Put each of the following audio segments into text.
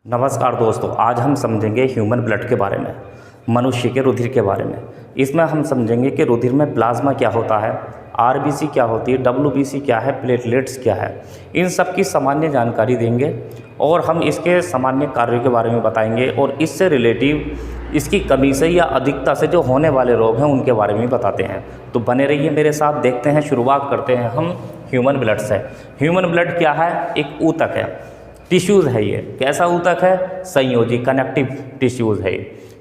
नमस्कार दोस्तों, आज हम समझेंगे ह्यूमन ब्लड के बारे में, मनुष्य के रुधिर के बारे में। इसमें हम समझेंगे कि रुधिर में प्लाज्मा क्या होता है, आरबीसी क्या होती है, डब्ल्यूबीसी क्या है, प्लेटलेट्स क्या है। इन सब की सामान्य जानकारी देंगे और हम इसके सामान्य कार्यों के बारे में बताएंगे और इससे रिलेटिव इसकी कमी से या अधिकता से जो होने वाले रोग हैं उनके बारे में बताते हैं। तो बने रहिए मेरे साथ। देखते हैं, शुरुआत करते हैं हम ह्यूमन ब्लड से। ह्यूमन ब्लड क्या है? एक ऊतक है, टिश्यूज़ है। ये कैसा ऊतक है? संयोजी, कनेक्टिव टिश्यूज़ है।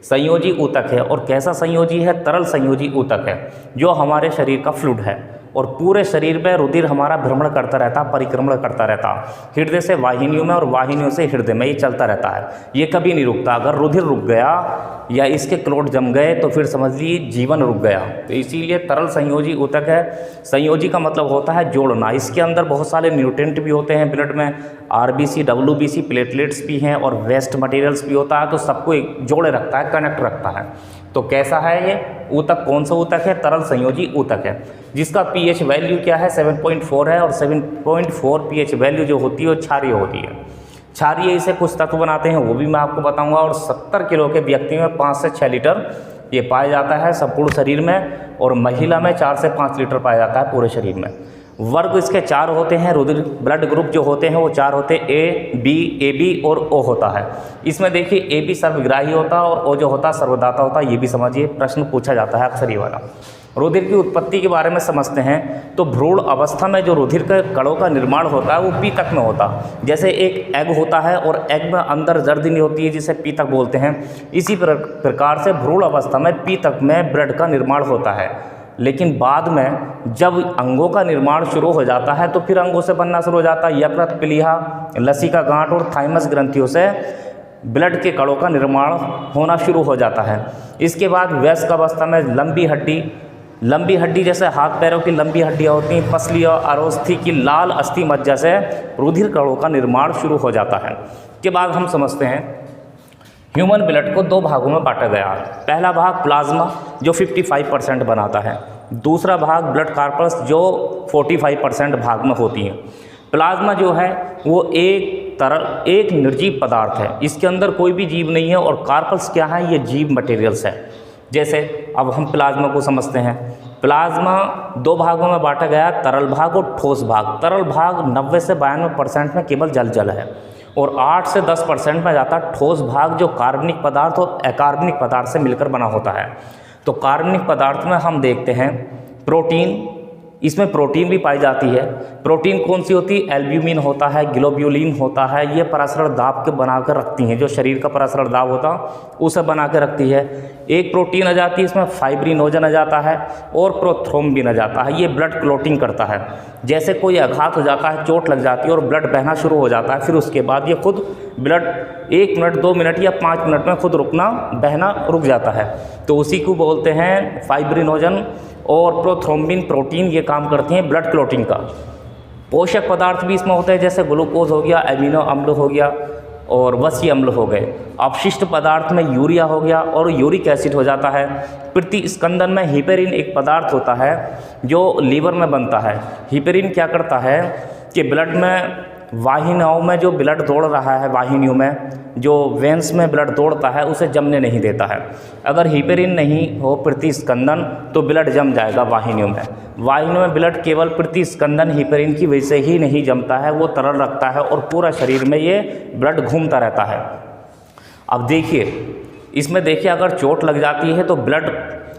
संयोजी ऊतक है। और कैसा संयोजी है? तरल संयोजी ऊतक है, जो हमारे शरीर का फ्लूइड है और पूरे शरीर में रुधिर हमारा भ्रमण करता रहता, परिक्रमण करता रहता, हृदय से वाहिनियों में और वाहिनियों से हृदय में, ये चलता रहता है। ये कभी नहीं रुकता। अगर रुधिर रुक गया या इसके क्लोट जम गए तो फिर समझ लीजिए जीवन रुक गया। तो इसीलिए तरल संयोजी ऊतक है। संयोजी का मतलब होता है जोड़ना। इसके अंदर बहुत सारे न्यूट्रिएंट भी होते हैं ब्लड में, आरबीसी, डब्ल्यूबीसी, प्लेटलेट्स भी हैं और वेस्ट मटेरियल्स भी होता है। तो सबको एक जोड़े रखता है, कनेक्ट रखता है। तो कैसा है ये ऊतक? कौन सा ऊतक है? तरल संयोजी ऊतक है, जिसका पीएच वैल्यू क्या है? 7.4 है। और 7.4 पीएच वैल्यू जो होती है वो क्षारीय होती है। क्षारीय इसे कुछ तत्व बनाते हैं, वो भी मैं आपको बताऊंगा। और 70 किलो के व्यक्ति में 5 से 6 लीटर ये पाया जाता है संपूर्ण शरीर में, और महिला में 4 से 5 लीटर पाया जाता है पूरे शरीर में। वर्ग इसके 4 होते हैं। रुधिर ब्लड ग्रुप जो होते हैं वो 4 होते हैं, ए, बी, AB और O होता है। इसमें देखिए AB सर्वग्राही होता है और O जो होता है सर्वदाता होता है। ये भी समझिए, प्रश्न पूछा जाता है अक्सर ये वाला। रुधिर की उत्पत्ति के बारे में समझते हैं। तो भ्रूण अवस्था में जो रुधिर के कणों का निर्माण होता है वो पीतक में होता है। जैसे एक एग होता है और एग में अंदर जर्दनी होती है जिसे पीतक बोलते हैं। इसी प्रकार से भ्रूण अवस्था में पीतक में ब्लड का निर्माण होता है। लेकिन बाद में जब अंगों का निर्माण शुरू हो जाता है तो फिर अंगों से बनना शुरू हो जाता है। यकृत, प्लीहा, लसिका गांठ और थाइमस ग्रंथियों से ब्लड के कणों का निर्माण होना शुरू हो जाता है। इसके बाद वयस्क अवस्था में लंबी हड्डी जैसे हाथ पैरों की लंबी हड्डियाँ होती हैं, पसली और अरोस्थी की लाल अस्थि मज्जा से रुधिर कणों का निर्माण शुरू हो जाता है। के बाद हम समझते हैं ह्यूमन ब्लड को 2 भागों में बांटा गया है। पहला भाग प्लाज्मा जो 55% बनाता है। दूसरा भाग ब्लड कार्पल्स जो 45% भाग में होती हैं। प्लाज्मा जो है वो एक निर्जीव पदार्थ है, इसके अंदर कोई भी जीव नहीं है। और कार्पल्स क्या है? ये जीव मटेरियल्स है। जैसे अब हम प्लाज्मा को समझते हैं। प्लाज्मा 2 भागों में बांटा गया, तरल भाग और ठोस भाग। तरल भाग 90 से 92% में केवल जल है और 8 से 10% में जाता है ठोस भाग, जो कार्बनिक पदार्थ और अकार्बनिक पदार्थ से मिलकर बना होता है। तो कार्बनिक पदार्थ में हम देखते हैं प्रोटीन, इसमें प्रोटीन भी पाई जाती है। प्रोटीन कौन सी होती है? एल्ब्यूमिन होता है, ग्लोब्यूलिन होता है। ये परासरण दाब के बना कर रखती हैं, जो शरीर का परासरण दाब होता उसे बना के रखती है। एक प्रोटीन आ जाती है, इसमें फाइब्रिनोजन आ जाता है और प्रोथ्रोम्बिन आ जाता है। ये ब्लड क्लोटिंग करता है। जैसे कोई आघात हो जाता है, चोट लग जाती है और ब्लड बहना शुरू हो जाता है, फिर उसके बाद ये खुद ब्लड 1 मिनट, 2 मिनट या 5 मिनट में खुद बहना रुक जाता है। तो उसी को बोलते हैं फाइब्रिनोजन और प्रोथ्रोम्बिन प्रोटीन। ये काम करती हैं ब्लड क्लोटिंग का। पोषक पदार्थ भी इसमें होते हैं, जैसे ग्लूकोज हो गया, एमिनो अम्ल हो गया और वसीय अम्ल हो गए। अपशिष्ट पदार्थ में यूरिया हो गया और यूरिक एसिड हो जाता है। प्रतिस्कंदन में हिपेरिन एक पदार्थ होता है जो लीवर में बनता है। हिपेरिन क्या करता है कि ब्लड में वाहिनियों में जो ब्लड दौड़ रहा है, वाहिनियों में जो वेंस में ब्लड दौड़ता है उसे जमने नहीं देता है। अगर हिपेरिन नहीं हो प्रतिस्कंदन तो ब्लड जम जाएगा वाहिनियों में। वाहिनियों में ब्लड केवल प्रतिस्कंदन हिपेरिन की वजह से ही नहीं जमता है, वो तरल रखता है और पूरा शरीर में ये ब्लड घूमता रहता है। अब देखिए इसमें देखिए, अगर चोट लग जाती है तो ब्लड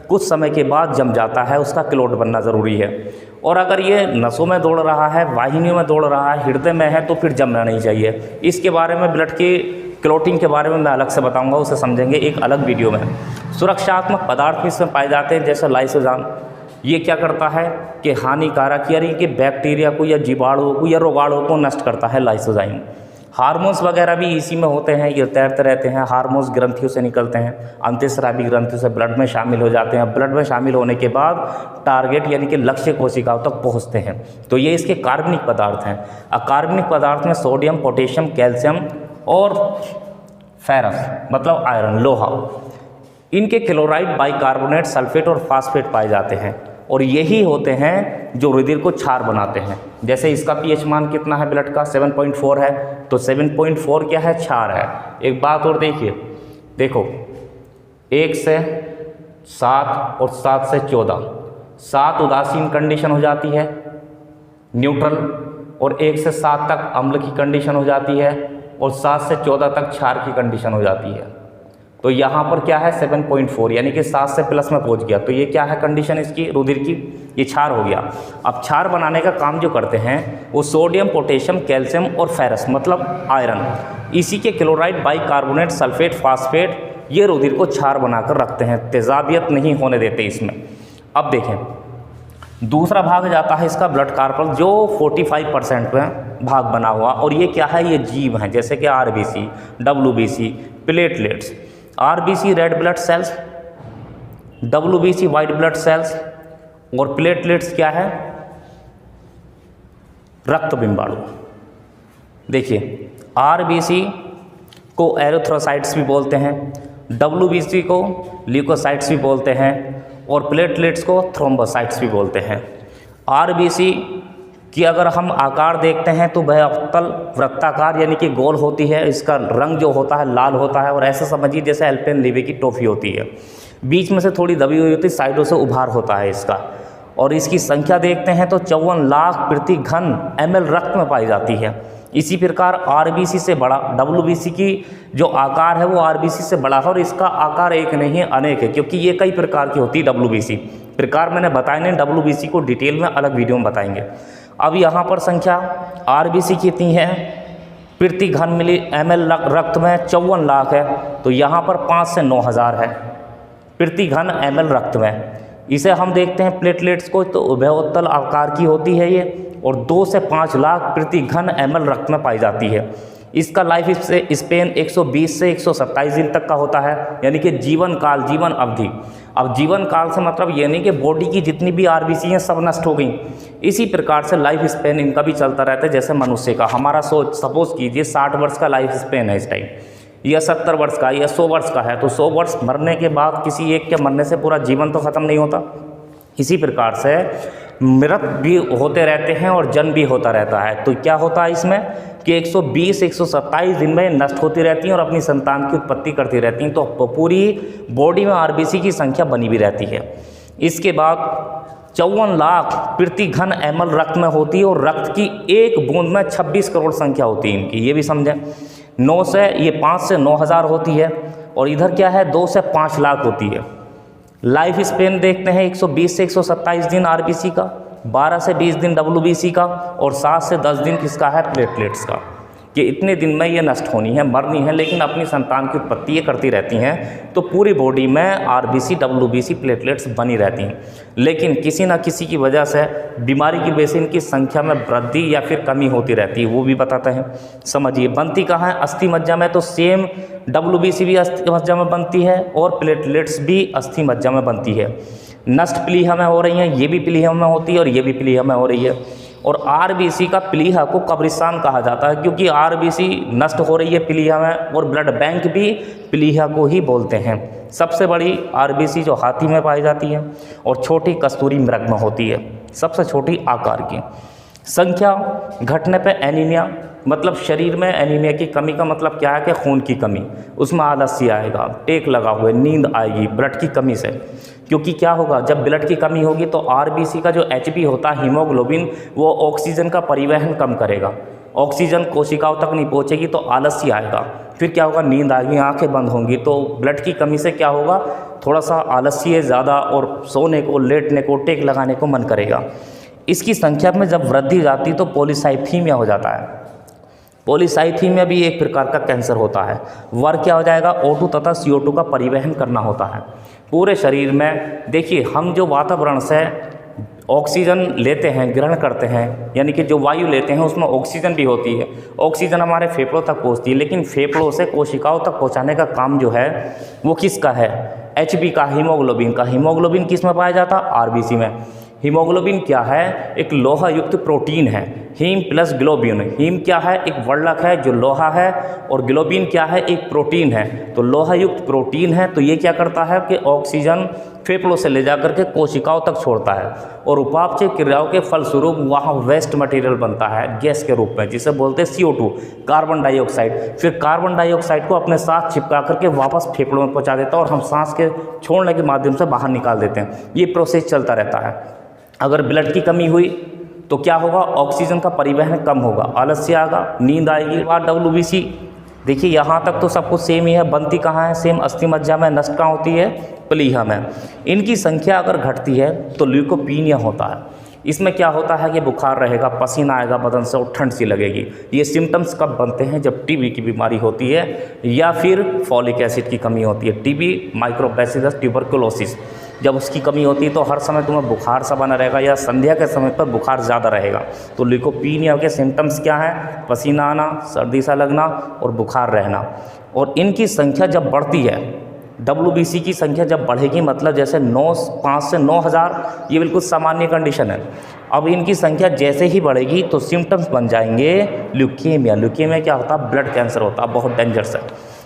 कुछ समय के बाद जम जाता है, उसका क्लोट बनना ज़रूरी है। और अगर ये नसों में दौड़ रहा है, वाहिनियों में दौड़ रहा है, हृदय में है तो फिर जमना नहीं चाहिए। इसके बारे में ब्लड की क्लोटिंग के बारे में मैं अलग से बताऊंगा, उसे समझेंगे एक अलग वीडियो में। सुरक्षात्मक पदार्थ भी इसमें पाए जाते हैं, जैसे लाइसोजाम। ये क्या करता है कि हानिकारक यानी कि बैक्टीरिया को या जीवाणुओं को या रोगाणुओं को नष्ट करता है लाइसोजाइम। हार्मोन्स वगैरह भी इसी में होते हैं, ये तैरते रहते हैं। हार्मोन्स ग्रंथियों से निकलते हैं, अंतःस्रावी ग्रंथियों से ब्लड में शामिल हो जाते हैं। ब्लड में शामिल होने के बाद टारगेट यानी कि लक्ष्य कोशिकाओं तक पहुंचते हैं। तो ये इसके कार्बनिक पदार्थ हैं। अकार्बनिक पदार्थ में सोडियम, पोटेशियम, कैल्शियम और फेरस मतलब आयरन, लोहा। इनके क्लोराइड, बाइकार्बोनेट, सल्फेट और फास्फेट पाए जाते हैं। और यही होते हैं जो रुधिर को क्षार बनाते हैं। जैसे इसका पीएच मान कितना है ब्लड का, 7.4 है, तो 7.4 क्या है, क्षार है। एक बात और देखिए, देखो 1 से 7 और 7 से 14, 7 उदासीन कंडीशन हो जाती है न्यूट्रल, और 1 से 7 तक अम्ल की कंडीशन हो जाती है, और 7 से 14 तक क्षार की कंडीशन हो जाती है। तो यहाँ पर क्या है 7.4, यानी कि 7 से प्लस में पहुँच गया। तो ये क्या है कंडीशन इसकी रुधिर की, ये क्षार हो गया। अब क्षार बनाने का काम जो करते हैं वो सोडियम, पोटेशियम, कैल्शियम और फेरस मतलब आयरन, इसी के क्लोराइड, बाइकार्बोनेट, सल्फेट, फास्फेट, ये रुधिर को क्षार बनाकर रखते हैं, तेजाबियत नहीं होने देते इसमें। अब देखें दूसरा भाग जाता है इसका ब्लड कार्पल, जो 45% में भाग बना हुआ, और ये क्या है, ये जीव हैं, जैसे कि RBC, WBC, platelets. RBC red blood cells, WBC white blood cells, और प्लेटलेट्स क्या है, रक्त बिंबाणु। देखिए आरबीसी को एरिथ्रोसाइट्स भी बोलते हैं, डब्ल्यूबीसी को ल्यूकोसाइट्स भी बोलते हैं, और प्लेटलेट्स को थ्रोम्बोसाइट्स भी बोलते हैं। आरबीसी की अगर हम आकार देखते हैं तो वह अवतल वृत्ताकार यानी कि गोल होती है, इसका रंग जो होता है लाल होता है, और ऐसे समझिए जैसे एल्पेनलीबे की टॉफ़ी होती है, बीच में से थोड़ी दबी हुई होती है, साइडों से उभार होता है इसका। और इसकी संख्या देखते हैं तो 54 लाख प्रति घन ml रक्त में पाई जाती है। इसी प्रकार आरबीसी से बड़ा डब्ल्यूबीसी की जो आकार है वो आरबीसी से बड़ा है, और इसका आकार एक नहीं है अनेक है, क्योंकि ये कई प्रकार की होती है डब्ल्यूबीसी। प्रकार मैंने बताए नहीं, डब्ल्यूबीसी को डिटेल में अलग वीडियो में बताएंगे। अब यहाँ पर संख्या आरबीसी कितनी है, प्रति घन मिली ml रक्त में 54 लाख है, तो यहाँ पर 5 से 9 हज़ार है प्रति घन ml रक्त में। इसे हम देखते हैं प्लेटलेट्स को, तो उभयोत्तल आकार की होती है ये, और 2 से 5 लाख प्रति घन ml रक्त में पाई जाती है। इसका लाइफ स्पेन 120 से 127 दिन तक का होता है, यानी कि जीवन काल, जीवन अवधि। अब जीवन काल से मतलब ये नहीं कि बॉडी की जितनी भी आरबीसी हैं सब नष्ट हो गई, इसी प्रकार से लाइफ स्पेन इनका भी चलता रहता है। जैसे मनुष्य का, हमारा सपोज कीजिए 60 वर्ष का लाइफ स्पेन है इस टाइम, या 70 वर्ष का, या 100 वर्ष का है, तो 100 वर्ष मरने के बाद किसी एक के मरने से पूरा जीवन तो ख़त्म नहीं होता। इसी प्रकार से मृत भी होते रहते हैं और जन्म भी होता रहता है। तो क्या होता है इसमें कि 120-127 दिन में नष्ट होती रहती हैं और अपनी संतान की उत्पत्ति करती रहती हैं, तो पूरी बॉडी में आरबीसी की संख्या बनी भी रहती है। इसके बाद 54 लाख प्रति घन ml रक्त में होती है, और रक्त की एक बूंद में 26 करोड़ संख्या होती है इनकी, ये भी समझें। 5 से 9 हज़ार होती है, और इधर क्या है 2 से 5 लाख होती है। लाइफ स्पेन देखते हैं 120 से 127 दिन आरबीसी का, 12 से 20 दिन डब्ल्यूबीसी का, और 7 से 10 दिन किसका है, प्लेटलेट्स का, कि इतने दिन में ये नष्ट होनी है, मरनी है, लेकिन अपनी संतान की उत्पत्ति ये करती रहती हैं। तो पूरी बॉडी में आरबीसी, डब्ल्यूबीसी, प्लेटलेट्स बनी रहती हैं, लेकिन किसी न किसी की वजह से, बीमारी की वजह से इनकी संख्या में वृद्धि या फिर कमी होती रहती है, वो भी बताते हैं। समझिए बनती कहाँ है, अस्थि मज्जा में, तो सेम डब्ल्यूबीसी भी अस्थि मज्जा में बनती है, और प्लेटलेट्स भी अस्थि मज्जा में बनती है। नष्ट प्लीहा में हो रही हैं, ये भी प्लीहा में होती है, और ये भी प्लीहा में हो रही है। और आरबीसी का प्लीहा को कब्रिस्तान कहा जाता है, क्योंकि आरबीसी नष्ट हो रही है प्लीहा में, और ब्लड बैंक भी प्लीहा को ही बोलते हैं। सबसे बड़ी आरबीसी जो हाथी में पाई जाती है, और छोटी कस्तूरी मृग में होती है, सबसे छोटी आकार की। संख्या घटने पे एनीमिया, मतलब शरीर में एनीमिया की कमी का मतलब क्या है कि खून की कमी, उसमें आलस्य आएगा, टेक लगा हुआ, नींद आएगी ब्लड की कमी से। क्योंकि क्या होगा, जब ब्लड की कमी होगी तो आरबीसी का जो एचबी होता है, हीमोग्लोबिन, वो ऑक्सीजन का परिवहन कम करेगा, ऑक्सीजन कोशिकाओं तक नहीं पहुंचेगी तो आलस्य आएगा। फिर क्या होगा, नींद आएगी, आंखें बंद होंगी। तो ब्लड की कमी से क्या होगा, थोड़ा सा आलस्य ज़्यादा, और सोने को, लेटने को, टेक लगाने को मन करेगा। इसकी संख्या में जब वृद्धि जाती तो पॉलीसाइथीमिया हो जाता है। पॉलीसाइथीमिया भी एक प्रकार का कैंसर होता है। वर्ग क्या हो जाएगा, O2 तथा CO2 का परिवहन करना होता है पूरे शरीर में। देखिए हम जो वातावरण से ऑक्सीजन लेते हैं, ग्रहण करते हैं, यानी कि जो वायु लेते हैं उसमें ऑक्सीजन भी होती है। ऑक्सीजन हमारे फेफड़ों तक पहुंचती है, लेकिन फेफड़ों से कोशिकाओं तक पहुंचाने का काम जो है वो किसका है, एचबी का, हीमोग्लोबिन का। हीमोग्लोबिन किस में पाया जाता है, आरबीसी में। हीमोग्लोबिन क्या है, एक लोहा युक्त प्रोटीन है, हीम प्लस ग्लोबिन। हीम क्या है? एक वर्णक है जो लोहा है, और ग्लोबिन क्या है? एक प्रोटीन है। तो लोहा युक्त प्रोटीन है, तो ये क्या करता है कि ऑक्सीजन फेफड़ों से ले जाकर के कोशिकाओं तक छोड़ता है, और उपापचय क्रियाओं के फलस्वरूप वहाँ वेस्ट मटेरियल बनता है गैस के रूप में, जिसे बोलते हैं CO2, कार्बन डाइऑक्साइड। फिर कार्बन डाइऑक्साइड को अपने साथ चिपका करके वापस फेफड़ों में पहुँचा देता है, और हम सांस के छोड़ने के माध्यम से बाहर निकाल देते हैं। ये प्रोसेस चलता रहता है। अगर ब्लड की कमी हुई तो क्या होगा? ऑक्सीजन का परिवहन कम होगा, आलस्य आएगा, नींद आएगी। WBC देखिए यहाँ तक तो सब कुछ सेम ही है। बनती कहाँ है? सेम अस्थि मज्जा में। नष्ट कहाँ होती है? प्लीहा में। इनकी संख्या अगर घटती है तो ल्यूकोपीनिया होता है। इसमें क्या होता है कि बुखार रहेगा, पसीना आएगा बदन से और ठंड सी लगेगी। ये सिम्टम्स कब बनते हैं? जब टीबी की बीमारी होती है या फिर फॉलिक एसिड की कमी होती है। टीबी, माइक्रोबैसिलस ट्यूबरकुलोसिस, जब उसकी कमी होती है तो हर समय तुम्हें बुखार सा बना रहेगा, या संध्या के समय पर बुखार ज़्यादा रहेगा। तो ल्यूकोपीनिया के सिम्टम्स क्या हैं? पसीना आना, सर्दी सा लगना और बुखार रहना। और इनकी संख्या जब बढ़ती है, WBC की संख्या जब बढ़ेगी, मतलब जैसे 5 से 9,000, ये बिल्कुल सामान्य कंडीशन है। अब इनकी संख्या जैसे ही बढ़ेगी तो सिम्टम्स बन जाएंगे ल्यूकेमिया। ल्यूकेमिया क्या होता है? ब्लड कैंसर होता है, बहुत डेंजरस है।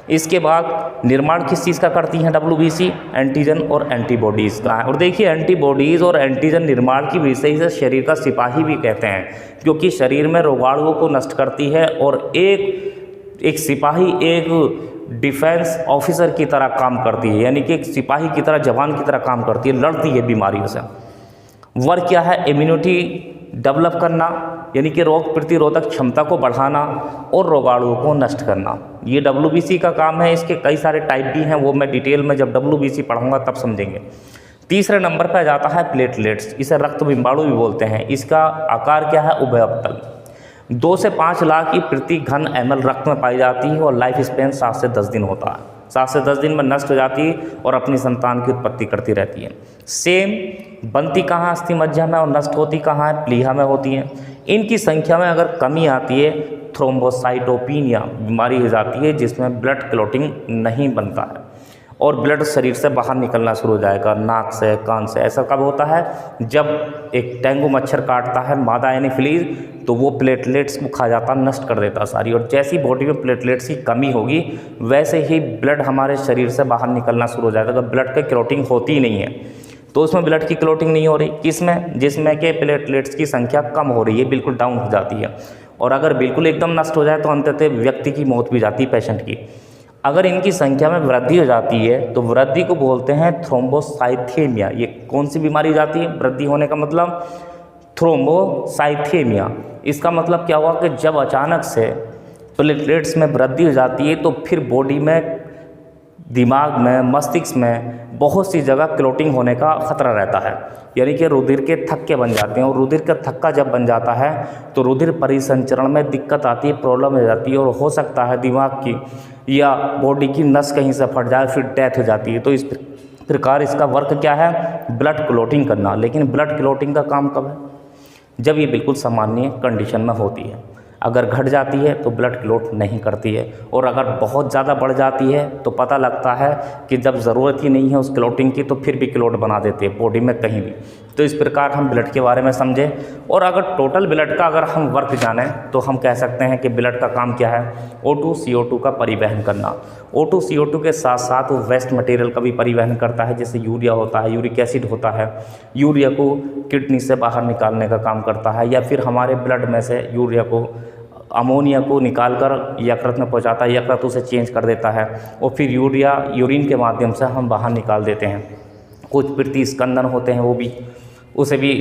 इसके बाद निर्माण किस चीज़ का करती हैं WBC? एंटीजन और एंटीबॉडीज़ का है। और देखिए एंटीबॉडीज़ और एंटीजन निर्माण की वजह से इसे शरीर का सिपाही भी कहते हैं, क्योंकि शरीर में रोगाणुओं को नष्ट करती है, और एक सिपाही एक डिफेंस ऑफिसर की तरह काम करती है, यानी कि एक सिपाही की तरह, जवान की तरह काम करती है, लड़ती है बीमारियों से। वर्क क्या है? इम्यूनिटी डेवलप करना, यानी कि रोग प्रतिरोधक क्षमता को बढ़ाना और रोगाणुओं को नष्ट करना, ये WBC का काम है। इसके कई सारे टाइप भी हैं, वो मैं डिटेल में जब WBC पढ़ूंगा तब समझेंगे। तीसरे नंबर पर जाता है प्लेटलेट्स, इसे रक्त बिंबाणु भी बोलते हैं। इसका आकार क्या है? उभयअवतल। 2 से 5 लाख की प्रति घन ml रक्त में पाई जाती है, और लाइफ स्पेन 7 से 10 दिन होता है। 7 से 10 दिन में नष्ट हो जाती है और अपनी संतान की उत्पत्ति करती रहती है। सेम बनती कहाँ? अस्थि मज्जा में, और नष्ट होती कहाँ है? प्लीहा में होती हैं। इनकी संख्या में अगर कमी आती है, थ्रोम्बोसाइटोपिनिया बीमारी हो जाती है, जिसमें ब्लड क्लॉटिंग नहीं बनता है और ब्लड शरीर से बाहर निकलना शुरू हो जाएगा, नाक से, कान से। ऐसा कब होता है? जब एक डेंगू मच्छर काटता है, मादा एनोफिलीज, तो वो प्लेटलेट्स को खा जाता, नष्ट कर देता सारी। और जैसी बॉडी में प्लेटलेट्स की कमी होगी, वैसे ही ब्लड हमारे शरीर से बाहर निकलना शुरू हो जाएगा। अगर ब्लड की क्लॉटिंग होती ही नहीं है तो उसमें ब्लड की क्लॉटिंग नहीं हो रही। किसमें? जिसमें के प्लेटलेट्स की संख्या कम हो रही है, बिल्कुल डाउन हो जाती है। और अगर बिल्कुल एकदम नष्ट हो जाए तो अंततः व्यक्ति की मौत भी जाती है, पेशेंट की। अगर इनकी संख्या में वृद्धि हो जाती है तो वृद्धि को बोलते हैं थ्रोम्बोसाइथेमिया। ये कौन सी बीमारी जाती है? वृद्धि होने का मतलब थ्रोम्बोसाइथेमिया। इसका मतलब क्या हुआ कि जब अचानक से प्लेटलेट्स में वृद्धि हो जाती है तो फिर बॉडी में, दिमाग में, मस्तिष्क में बहुत सी जगह क्लॉटिंग होने का खतरा रहता है, यानी कि रुधिर के थक्के बन जाते हैं। और रुधिर का थक्का जब बन जाता है तो रुधिर परिसंचरण में दिक्कत आती है, प्रॉब्लम हो जाती है, और हो सकता है दिमाग की या बॉडी की नस कहीं से फट जाए, फिर डेथ हो जाती है। तो इस प्रकार इसका वर्क क्या है? ब्लड क्लॉटिंग करना। लेकिन ब्लड क्लॉटिंग का काम कब है? जब ये बिल्कुल सामान्य कंडीशन में होती है। अगर घट जाती है तो ब्लड क्लॉट नहीं करती है, और अगर बहुत ज़्यादा बढ़ जाती है तो पता लगता है कि जब ज़रूरत ही नहीं है उस क्लॉटिंग की तो फिर भी क्लॉट बना देती है बॉडी में कहीं भी। तो इस प्रकार हम ब्लड के बारे में समझें। और अगर टोटल ब्लड का अगर हम वर्क जानें तो हम कह सकते हैं कि ब्लड का काम क्या है? O2 CO2 का परिवहन करना। O2 CO2 के साथ साथ वो वेस्ट मटेरियल का भी परिवहन करता है, जैसे यूरिया होता है, यूरिक एसिड होता है। यूरिया को किडनी से बाहर निकालने का काम करता है, या फिर हमारे ब्लड में से यूरिया को, अमोनिया को निकालकर यकृत में पहुंचाता है, यकृत उसे चेंज कर देता है, और फिर यूरिया यूरिन के माध्यम से हम बाहर निकाल देते हैं। कुछ प्रतिस्कंदन होते हैं, वो भी उसे भी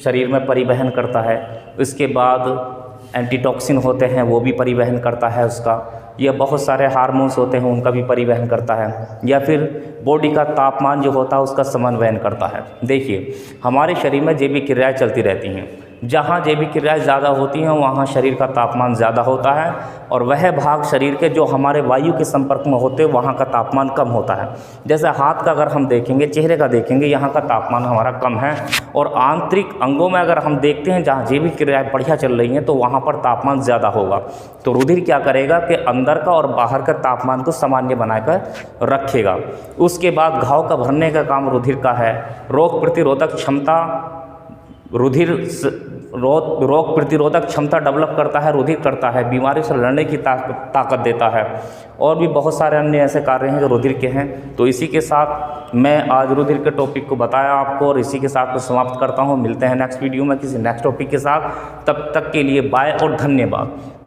शरीर में परिवहन करता है। इसके बाद एंटीटॉक्सिन होते हैं, वो भी परिवहन करता है उसका। या बहुत सारे हार्मोन्स होते हैं, उनका भी परिवहन करता है। या फिर बॉडी का तापमान जो होता है उसका समन्वयन करता है। देखिए हमारे शरीर में जैविक क्रियाएँ चलती रहती हैं, जहाँ जैविक क्रियाएँ ज़्यादा होती हैं वहाँ शरीर का तापमान ज़्यादा होता है, और वह भाग शरीर के जो हमारे वायु के संपर्क में होते हैं वहाँ का तापमान कम होता है। जैसे हाथ का अगर हम देखेंगे, चेहरे का देखेंगे, यहाँ का तापमान हमारा कम है। और आंतरिक अंगों में अगर हम देखते हैं जहाँ जैविक क्रियाएँ बढ़िया चल रही हैं तो वहाँ पर तापमान ज़्यादा होगा। तो रुधिर क्या करेगा कि अंदर का और बाहर का तापमान को सामान्य बनाकर रखेगा। उसके बाद घाव का भरने का काम रुधिर का है। रोग प्रतिरोधक क्षमता रुधिर रोग प्रतिरोधक क्षमता डेवलप करता है, रुधिर करता है, बीमारी से लड़ने की ताकत देता है, और भी बहुत सारे अन्य ऐसे कार्य हैं जो रुधिर के हैं। तो इसी के साथ मैं आज रुधिर के टॉपिक को बताया आपको, और इसी के साथ मैं समाप्त करता हूँ। मिलते हैं नेक्स्ट वीडियो में किसी नेक्स्ट टॉपिक के साथ। तब तक के लिए बाय और धन्यवाद।